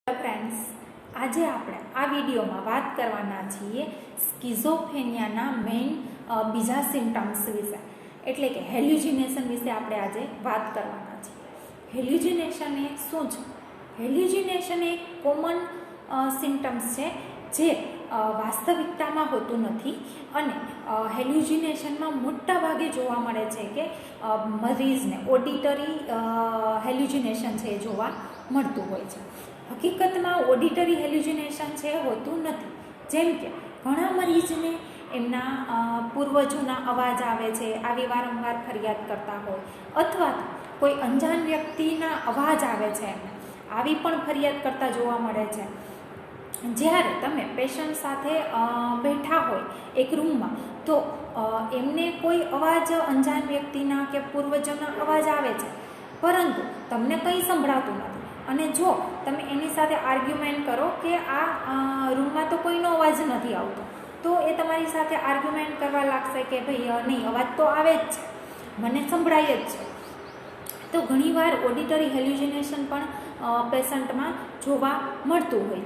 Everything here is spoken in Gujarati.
ફ્રેન્ડ્સ, આજે આપણે આ વિડીયોમાં વાત કરવાના છીએ સ્કિઝોફ્રેનિયાના મેઇન બીજા સિમ્ટમ્સ વિશે, એટલે કે હેલ્યુસિનેશન વિશે આપણે આજે વાત કરવાના છીએ. હેલ્યુસિનેશન એ શું છે? હેલ્યુસિનેશન એ કોમન સિમ્ટમ્સ છે જે વાસ્તવિકતામાં હોતું નથી અને હેલ્યુસિનેશનમાં મોટા ભાગે જોવા મળે છે કે મરીઝને ઓડિટરી હેલ્યુસિનેશન છે એ જોવા મળતું હોય છે. હકીકતમાં ઓડિટરી હેલ્યુસિનેશન છે હોતું નથી. જેમ કે ઘણા મરીઝને એમના પૂર્વજોના અવાજ આવે છે, આવી વારંવાર ફરિયાદ કરતા હોય, અથવા તો કોઈ અંજાન વ્યક્તિના અવાજ આવે છે એમને, આવી પણ ફરિયાદ કરતા જોવા મળે છે. જ્યારે તમે પેશન્ટ સાથે બેઠા હોય એક રૂમમાં, તો એમને કોઈ અવાજ અંજાન વ્યક્તિના કે પૂર્વજોના અવાજ આવે છે, પરંતુ તમને કંઈ સંભળાતું નથી. અને જો તમે એની સાથે આર્ગ્યુમેન્ટ કરો કે આ રૂમમાં તો કોઈનો અવાજ નથી આવતો, તો એ તમારી સાથે આર્ગ્યુમેન્ટ કરવા લાગશે કે ભાઈ નહીં, અવાજ તો આવે જ છે, મને સંભળાય જ છે. તો ઘણીવાર ઓડિટરી હેલ્યુસિનેશન પણ પેશન્ટમાં જોવા મળતું હોય